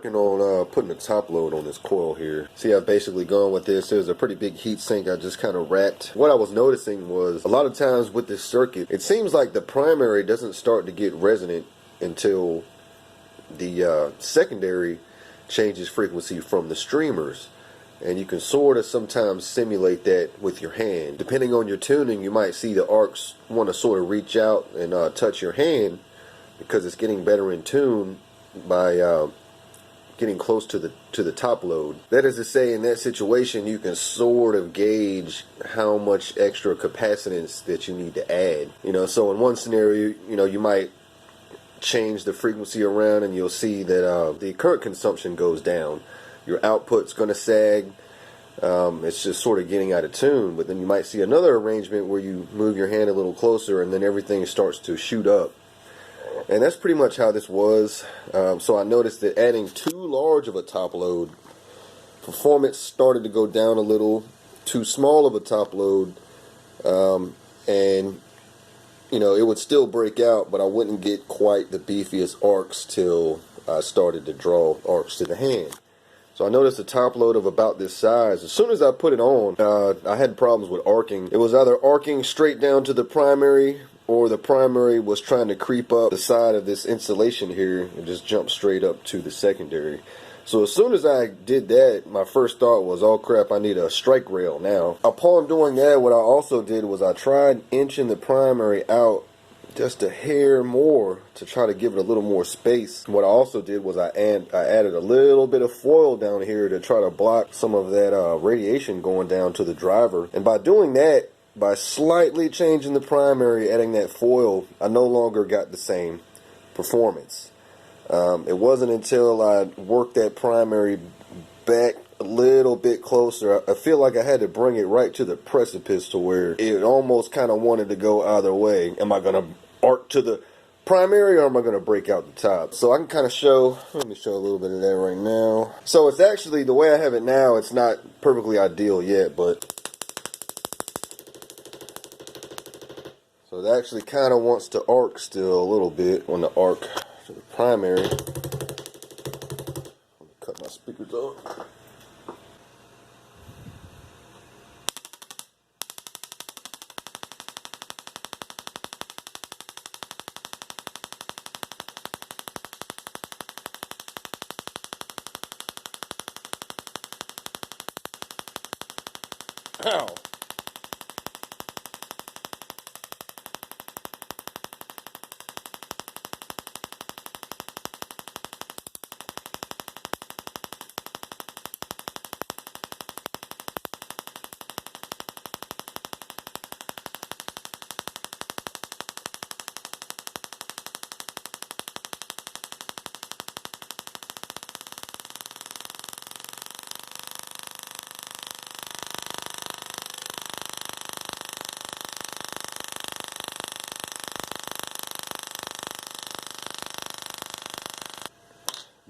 working on putting a top load on this coil here. See, I've basically gone with this. There's a pretty big heat sink I just kind of wrapped. What I was noticing was a lot of times with this circuit, it seems like the primary doesn't start to get resonant until the secondary changes frequency from the streamers. And you can sort of sometimes simulate that with your hand. Depending on your tuning, you might see the arcs want to sort of reach out and touch your hand because it's getting better in tune by getting close to the top load. That is to say, in that situation, you can sort of gauge how much extra capacitance that you need to add. You know, so in one scenario, you know, you might change the frequency around and you'll see that the current consumption goes down. Your output's going to sag. It's just sort of getting out of tune. But then you might see another arrangement where you move your hand a little closer and then everything starts to shoot up. And that's pretty much how this was. So I noticed that adding too large of a top load, performance started to go down a little. Too small of a top load, and you know, it would still break out, but I wouldn't get quite the beefiest arcs till I started to draw arcs to the hand. So I noticed a top load of about this size. As soon as I put it on, I had problems with arcing. It was either arcing straight down to the primary, or the primary was trying to creep up the side of this insulation here and just jump straight up to the secondary. So as soon as I did that, my first thought was, oh crap, I need a strike rail now. Upon doing that, what I also did was I tried inching the primary out just a hair more to try to give it a little more space. What I also did was I added a little bit of foil down here to try to block some of that radiation going down to the driver. And by doing that, by slightly changing the primary, adding that foil, I no longer got the same performance. It wasn't until I worked that primary back a little bit closer, I feel like I had to bring it right to the precipice to where it almost kind of wanted to go either way. Am I going to arc to the primary or am I going to break out the top? So I can kind of show, let me show a little bit of that right now. So it's actually, the way I have it now, it's not perfectly ideal yet, but so it actually kind of wants to arc still a little bit on the arc to the primary. Let me cut my speakers off. Ow.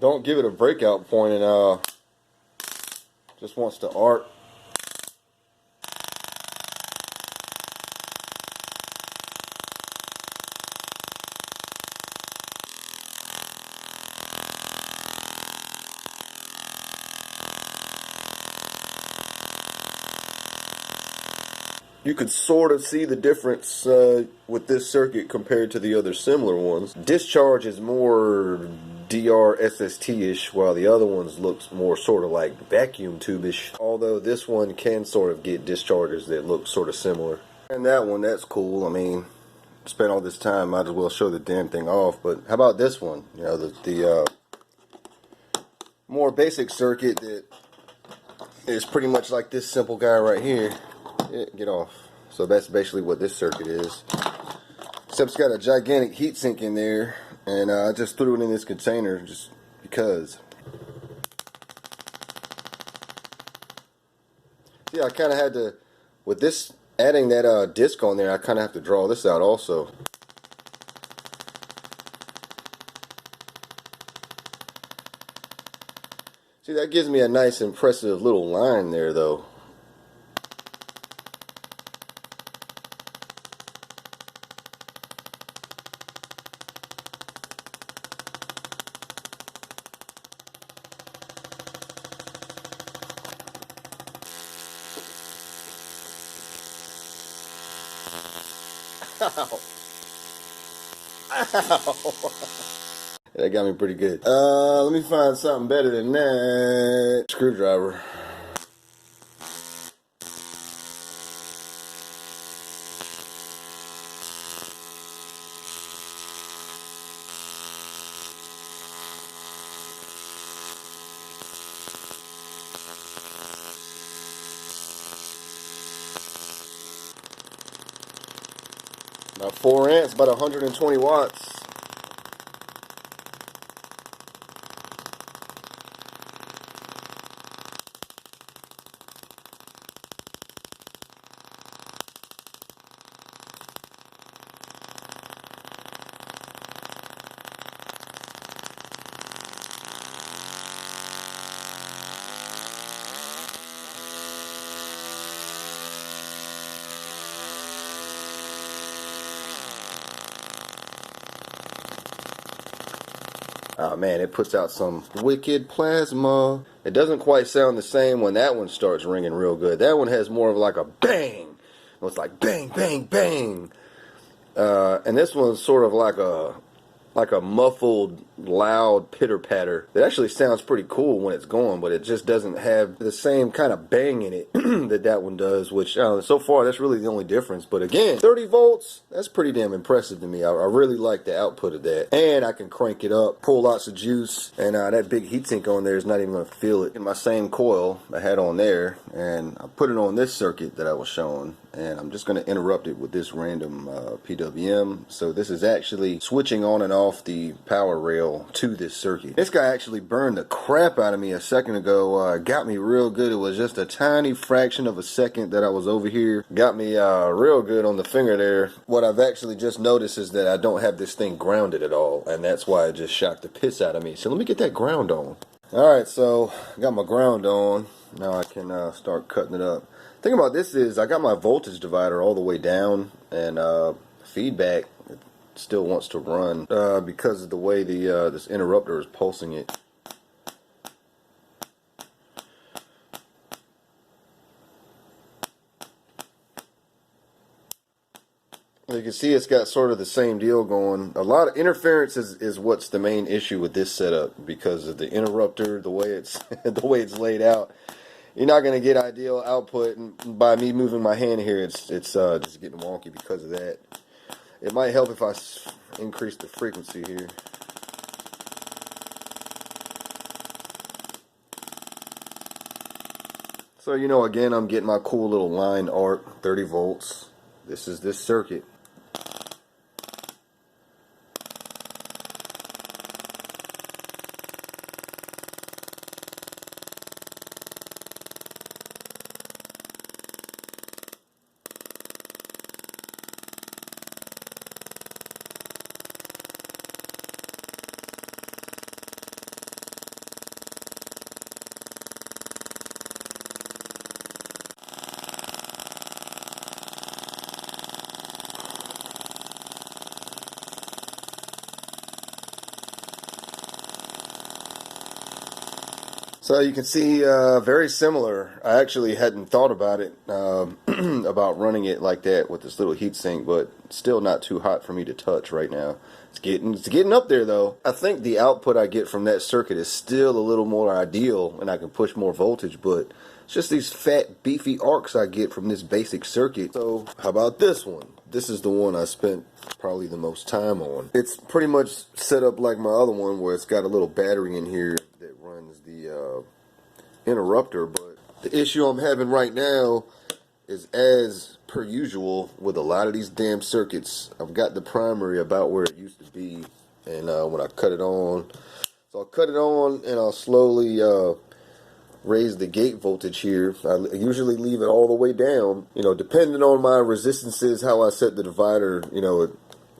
Don't give it a breakout point and just wants to arc. You could sort of see the difference with this circuit compared to the other similar ones. Discharge is more DRSST-ish, while the other ones looks more sort of like vacuum tube-ish. Although this one can sort of get discharges that look sort of similar. And that one, that's cool. I mean, spent all this time, might as well show the damn thing off. But how about this one? You know, the more basic circuit that is pretty much like this simple guy right here. Get off. So that's basically what this circuit is. Except it's got a gigantic heatsink in there, and I just threw it in this container just because. See, I kind of had to, with this, adding that disc on there, I kind of have to draw this out also. See, that gives me a nice impressive little line there though. Ow! Ow! That got me pretty good. Let me find something better than that. Screwdriver. About 4 amps, about 120 watts. Oh man, it puts out some wicked plasma. It doesn't quite sound the same when that one starts ringing real good. That one has more of like a bang. It's like bang, bang, bang. And this one's sort of like a muffled, loud pitter-patter. It actually sounds pretty cool when it's going, but it just doesn't have the same kind of bang in it that one does, which so far that's really the only difference. But again, 30 volts, that's pretty damn impressive to me. I really like the output of that. And I can crank it up, pull lots of juice, and that big heatsink on there is not even going to feel it. In my same coil I had on there, and I put it on this circuit that I was showing, and I'm just going to interrupt it with this random PWM. So this is actually switching on and off the power rail to this circuit. This guy actually burned the crap out of me a second ago. Got me real good. It was just a tiny fraction of a second that I was over here. Got me real good on the finger there. What I've actually just noticed is that I don't have this thing grounded at all, and that's why it just shocked the piss out of me. So let me get that ground on. Alright, so got my ground on. Now I can start cutting it up. The thing about this is I got my voltage divider all the way down, and feedback it still wants to run because of the way the this interrupter is pulsing it. You can see it's got sort of the same deal going. A lot of interference is what's the main issue with this setup, because of the interrupter, the way it's the way it's laid out. You're not going to get ideal output, and by me moving my hand here, it's just getting wonky because of that. It might help if I increase the frequency here. So, you know, again, I'm getting my cool little line arc, 30 volts. This is this circuit. So you can see very similar. I actually hadn't thought about it, about running it like that with this little heatsink, but still not too hot for me to touch right now. It's getting up there though. I think the output I get from that circuit is still a little more ideal, and I can push more voltage, but it's just these fat beefy arcs I get from this basic circuit. So how about this one? This is the one I spent probably the most time on. It's pretty much set up like my other one, where it's got a little battery in here that runs the interrupter, but the issue I'm having right now is, as per usual with a lot of these damn circuits, I've got the primary about where it used to be, and when I cut it on, so I'll cut it on and I'll slowly raise the gate voltage here. I usually leave it all the way down. You know, depending on my resistances, how I set the divider, you know, it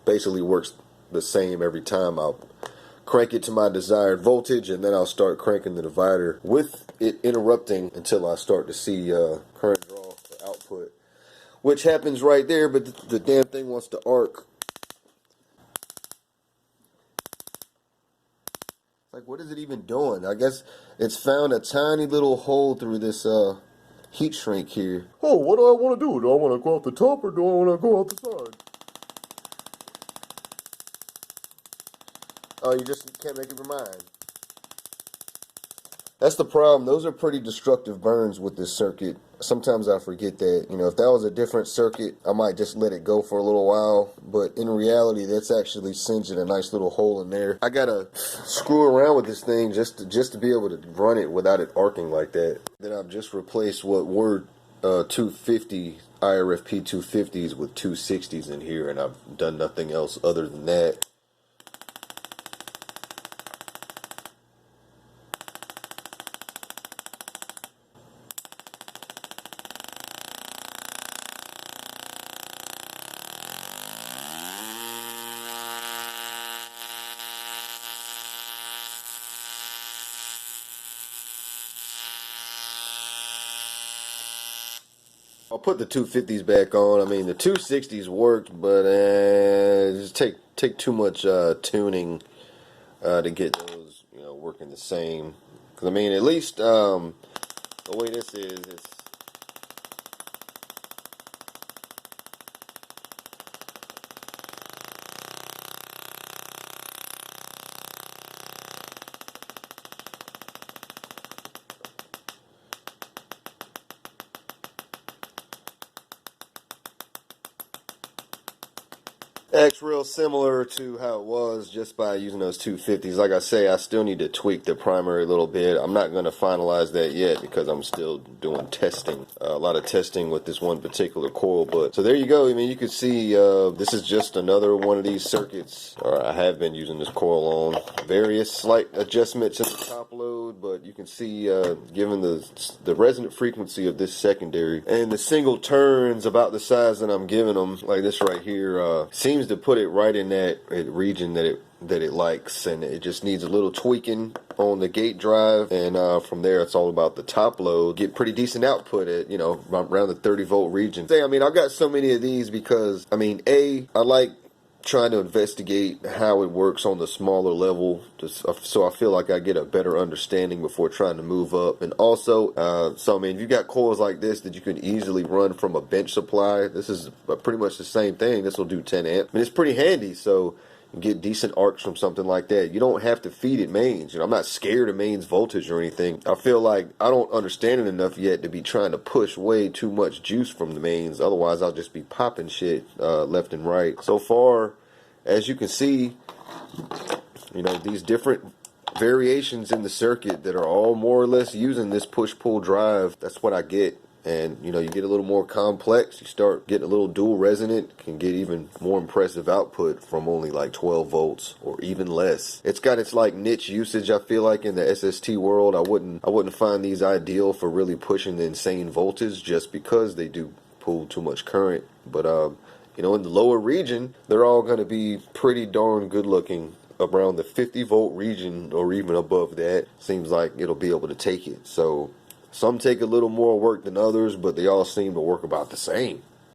basically works the same every time. I'll crank it to my desired voltage, and then I'll start cranking the divider with it interrupting until I start to see current draw for output, which happens right there, but the damn thing wants to arc. Like, what is it even doing? I guess it's found a tiny little hole through this heat shrink here. Oh, what do I want to do? Do I want to go off the top, or do I want to go off the side? Oh, you just can't make up your mind. That's the problem. Those are pretty destructive burns with this circuit. Sometimes I forget that. You know, if that was a different circuit, I might just let it go for a little while. But in reality, that's actually singeing a nice little hole in there. I gotta screw around with this thing just to be able to run it without it arcing like that. Then I've just replaced what were 250 IRFP 250s with 260s in here, and I've done nothing else other than that. I'll put the 250s back on. I mean, the 260s worked, but just take too much tuning to get those, you know, working the same. Because I mean, at least the way this is, it's acts real similar to how it was just by using those 250s. Like I say, I still need to tweak the primary a little bit. I'm not going to finalize that yet because I'm still doing testing, a lot of testing with this one particular coil. But so there you go. I mean, you can see this is just another one of these circuits. Or I have been using this coil on. Various slight adjustments in the top load, but you can see given the resonant frequency of this secondary and the single turns about the size that I'm giving them, like this right here, seems to put it right in that region that it likes, and it just needs a little tweaking on the gate drive, and from there it's all about the top load. Get pretty decent output at, you know, around the 30 volt region. I mean, I've got so many of these because I mean, I like trying to investigate how it works on the smaller level, so I feel like I get a better understanding before trying to move up. And also, so I mean, if you got coils like this that you can easily run from a bench supply, this is pretty much the same thing. This will do 10 amp. I mean, it's pretty handy, so you get decent arcs from something like that. You don't have to feed it mains. You know, I'm not scared of mains voltage or anything. I feel like I don't understand it enough yet to be trying to push way too much juice from the mains. Otherwise, I'll just be popping shit left and right. So far, as you can see, you know, these different variations in the circuit that are all more or less using this push-pull drive, that's what I get. And, you know, you get a little more complex, you start getting a little dual resonant, can get even more impressive output from only like 12 volts or even less. It's got its like niche usage, I feel like, in the SST world. I wouldn't find these ideal for really pushing the insane voltage just because they do pull too much current. But you know, in the lower region, they're all going to be pretty darn good looking. Around the 50 volt region or even above that, seems like it'll be able to take it. So some take a little more work than others, but they all seem to work about the same.